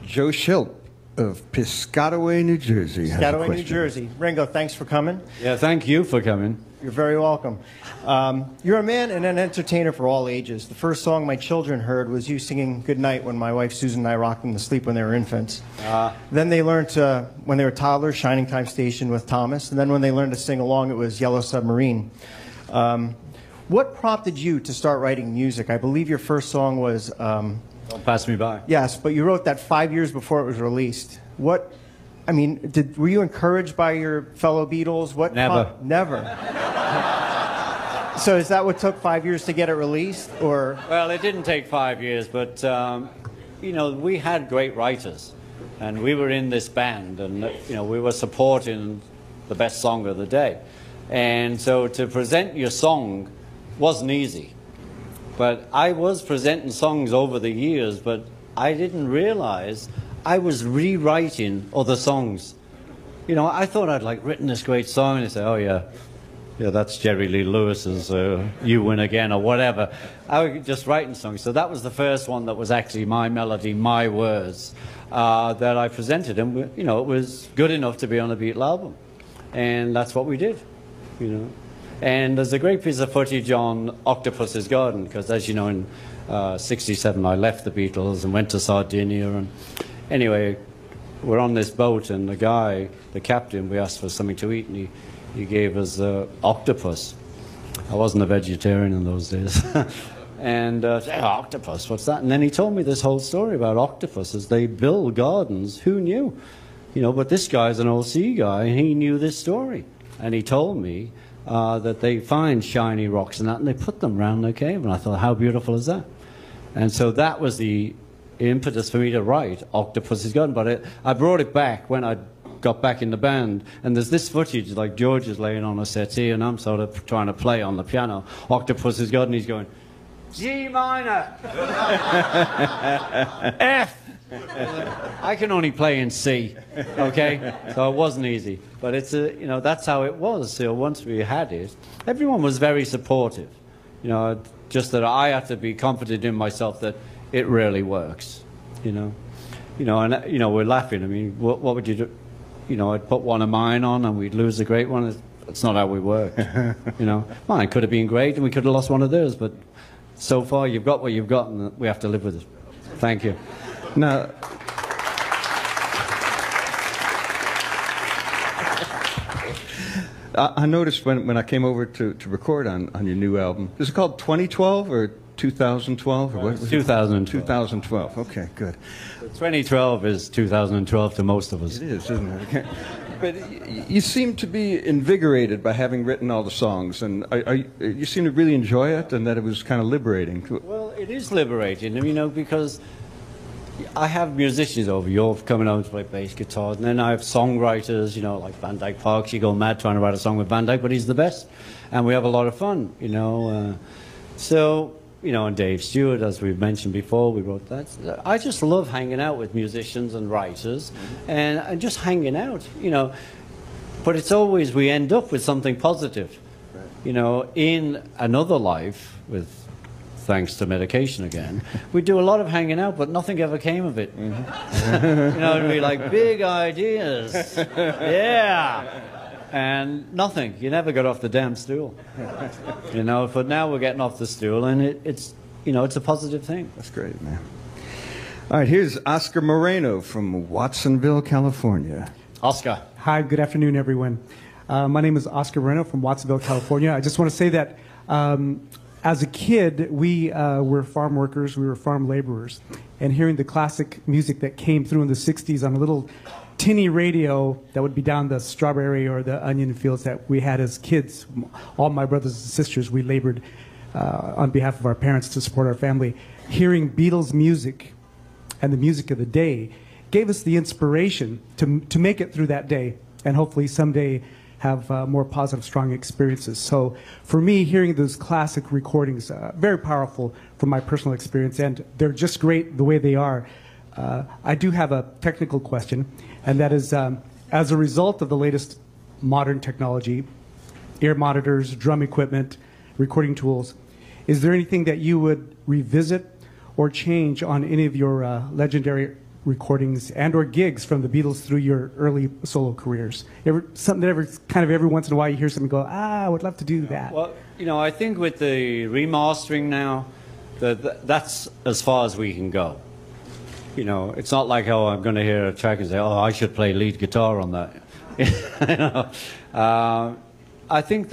Joe Schilt of Piscataway, New Jersey. Piscataway, New Jersey. Ringo, thanks for coming. Yeah, thank you for coming. You're very welcome. You're a man and an entertainer for all ages. The first song my children heard was you singing Good Night when my wife Susan and I rocked them to sleep when they were infants. Then they learned to, when they were toddlers, Shining Time Station with Thomas. And then when they learned to sing along, it was Yellow Submarine. What prompted you to start writing music? I believe your first song was... Don't Pass Me By. Yes, but you wrote that 5 years before it was released. What... I mean, were you encouraged by your fellow Beatles? What Never. Never. So is that what took 5 years to get it released, or? Well, it didn't take 5 years, but you know, we had great writers, and we were in this band, and you know, we were supporting the best song of the day, and so to present your song wasn't easy. But I was presenting songs over the years, but I didn't realize I was rewriting other songs. You know, I thought I'd like written this great song, and they say, oh yeah, that's Jerry Lee Lewis's You Win Again, or whatever. I was just writing songs. So that was the first one that was actually my melody, my words, that I presented. And, you know, it was good enough to be on a Beatle album. And that's what we did, you know. And there's a great piece of footage on Octopus's Garden, because as you know, in '67 I left the Beatles and went to Sardinia. And anyway, we're on this boat, and the guy, the captain, we asked for something to eat, and he gave us octopus. I wasn't a vegetarian in those days. And said, oh, octopus, what's that? And then he told me this whole story about octopuses. They build gardens. Who knew? You know, but this guy's an old sea guy, and he knew this story. And he told me that they find shiny rocks and that, and they put them around their cave. And I thought, how beautiful is that? And so that was the impetus for me to write Octopus's Garden. But I brought it back when I got back in the band, and there's this footage, like George is laying on a settee and I'm sort of trying to play on the piano Octopus's Garden, he's going G minor F. I can only play in C, okay, so it wasn't easy, but it's you know, that's how it was. So once we had it, everyone was very supportive, you know, just that I had to be confident in myself that it really works, you know, and you know, we're laughing. I mean, what would you do? You know, I'd put one of mine on and we'd lose a great one. It's not how we work. You know, mine could have been great and we could have lost one of theirs, but so far you've got what you've got and we have to live with it. Thank you. Now, I noticed when I came over to record on your new album, is it called 2012 or 2012? Or what? 2012. 2012, okay, good. 2012 is 2012 to most of us. It is, isn't it? Okay. But you seem to be invigorated by having written all the songs, and you seem to really enjoy it, and that it was kind of liberating. Well, it is liberating, you know, because I have musicians over. You're coming out to play bass guitar, and then I have songwriters, you know, like Van Dyke Parks. You go mad trying to write a song with Van Dyke, but he's the best, and we have a lot of fun, you know. So, you know, and Dave Stewart, as we've mentioned before, we wrote that. I just love hanging out with musicians and writers, and just hanging out, you know. But it's always, we end up with something positive, you know. In another life, with thanks to medication again, we do a lot of hanging out, but nothing ever came of it. You know, it'd be like big ideas, yeah, and nothing. You never got off the damn stool, you know. But now we're getting off the stool, and it's, you know, it's a positive thing. That's great, man. All right, here's Oscar Moreno from Watsonville, California. Oscar. Hi, good afternoon, everyone. My name is Oscar Moreno from Watsonville, California. I just want to say that as a kid, we were farm workers, we were farm laborers, and hearing the classic music that came through in the 60s on a little tinny radio that would be down the strawberry or the onion fields that we had as kids. All my brothers and sisters, we labored on behalf of our parents to support our family. Hearing Beatles music and the music of the day gave us the inspiration to make it through that day, and hopefully someday have more positive, strong experiences. So for me, hearing those classic recordings, very powerful from my personal experience, and they're just great the way they are. I do have a technical question, and that is, as a result of the latest modern technology, ear monitors, drum equipment, recording tools, is there anything that you would revisit or change on any of your legendary recordings and or gigs from the Beatles through your early solo careers? Something that every once in a while you hear something go, I would love to do that. Well, I think with the remastering now, that's as far as we can go. It's not like, I'm going to hear a track and say, I should play lead guitar on that. I think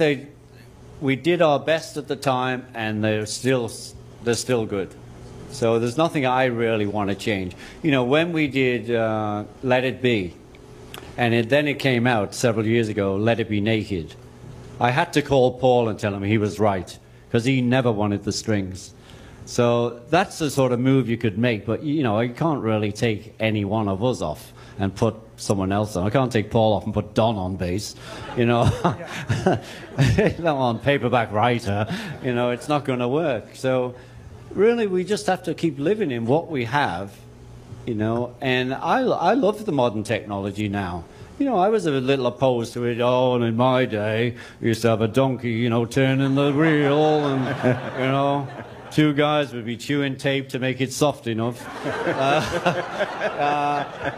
we did our best at the time, and they're still good. So there's nothing I really want to change. When we did Let It Be, and then it came out several years ago, Let It Be Naked, I had to call Paul and tell him he was right, because he never wanted the strings. So that's the sort of move you could make, but you can't really take any one of us off and put someone else on. I can't take Paul off and put Don on bass, on paperback writer, it's not going to work. So really we just have to keep living in what we have, and I love the modern technology now. I was a little opposed to it. And in my day, we used to have a donkey, turning the wheel, and, two guys would be chewing tape to make it soft enough.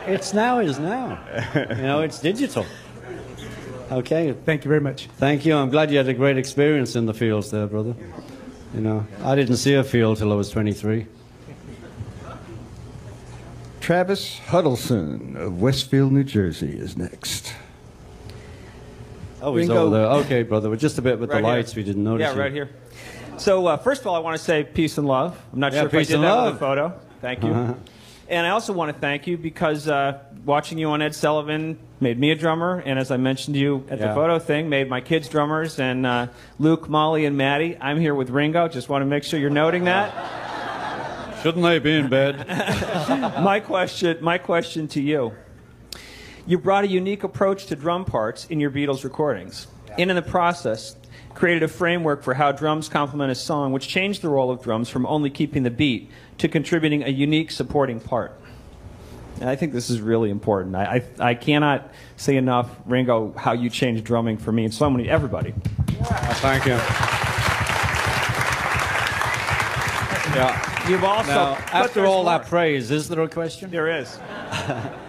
It's now is now. It's digital. Okay. Thank you very much. Thank you. I'm glad you had a great experience in the fields there, brother. I didn't see a field till I was 23. Travis Huddleston of Westfield, New Jersey is next. Oh, he's Ringo. over there. Okay, brother. We're just a bit with Right the lights. here. We didn't notice. Yeah, right here. So first of all, I want to say peace and love. I'm not sure if I peace did and that love. with the photo. Thank you. And I also want to thank you because watching you on Ed Sullivan made me a drummer, and as I mentioned to you at the photo thing, made my kids drummers, and Luke, Molly, and Maddie. I'm here with Ringo. Just want to make sure you're noting that. Shouldn't they be in bed? My question to you. You brought a unique approach to drum parts in your Beatles recordings, and in the process created a framework for how drums complement a song, which changed the role of drums from only keeping the beat to contributing a unique supporting part. And I think this is really important. I cannot say enough, Ringo, how you changed drumming for me and so many, everybody. Thank you. You've also... Now, after all that praise, is there a question? There is.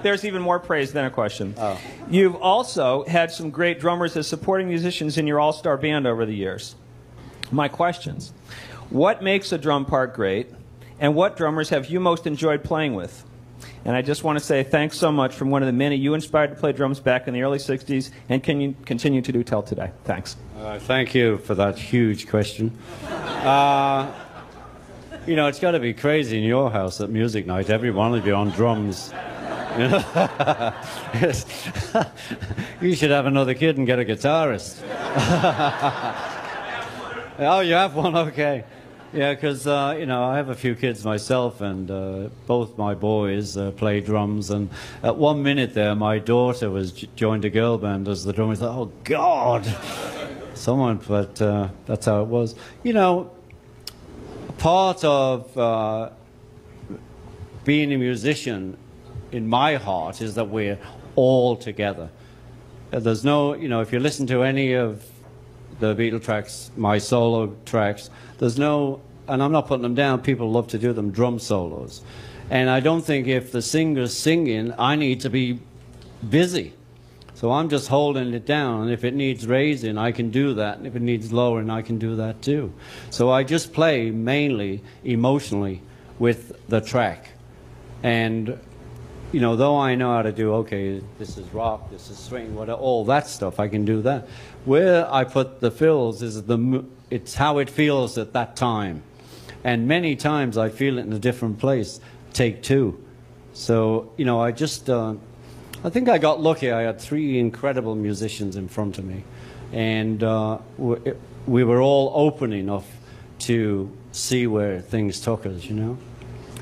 There's even more praise than a question. Oh. You've also had some great drummers as supporting musicians in your all-star band over the years. My questions. What makes a drum part great, and what drummers have you most enjoyed playing with? And I just want to say thanks so much from one of the many you inspired to play drums back in the early 60s and can you continue to do till today. Thanks. Thank you for that huge question. It's got to be crazy in your house at music night. Every one of you on drums. You should have another kid and get a guitarist. Oh, you have one? Okay. Yeah, because, I have a few kids myself, and both my boys play drums. And at 1 minute there, my daughter was joined a girl band as the drummer. I thought, oh, God, but that's how it was. Part of being a musician in my heart is that we're all together. There's no, if you listen to any of the Beatle tracks, my solo tracks, there's no, and I'm not putting them down, people love to do them, drum solos. And I don't think if the singer's singing, I need to be busy. So I'm just holding it down, and if it needs raising, I can do that, and if it needs lowering, I can do that too. So I just play mainly emotionally with the track. And, though I know how to do, okay, this is rock, this is swing, all that stuff, I can do that. Where I put the fills is it's how it feels at that time. And many times I feel it in a different place, take two. So, I just... I think I got lucky. I had three incredible musicians in front of me. And we were all open enough to see where things took us,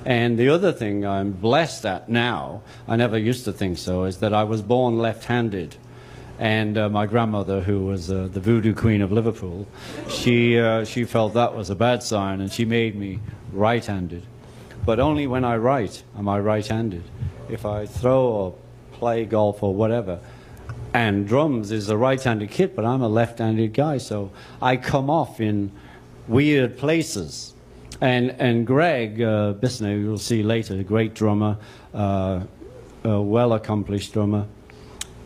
And the other thing I'm blessed at now, I never used to think so, is that I was born left-handed. And my grandmother, who was the voodoo queen of Liverpool, she felt that was a bad sign, and she made me right-handed. But only when I write am I right-handed. If I throw or play golf or whatever, and drums is a right-handed kit, but I'm a left-handed guy, so I come off in weird places. And Greg Bissner, you'll see later, a great drummer, a well-accomplished drummer.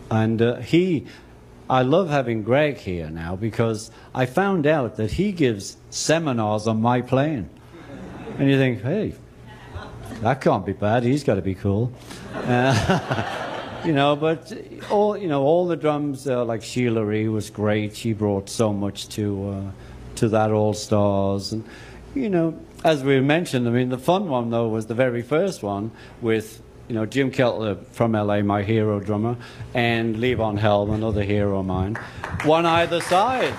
And I love having Greg here now because I found out that he gives seminars on my playing. And you think, hey, that can't be bad. He's got to be cool. You know, but all the drums, like Sheila Ree was great. She brought so much to that All Stars. And, you know, as we mentioned, I mean, the fun one, though, was the very first one with, you know, Jim Keltler from LA, my hero drummer, and Levon Helm, another hero of mine, one either side,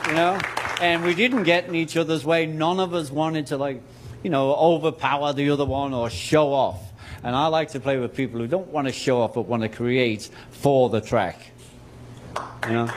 you know. And we didn't get in each other's way. None of us wanted to, like, you know, overpower the other one or show off. And I like to play with people who don't want to show off but want to create for the track, you know.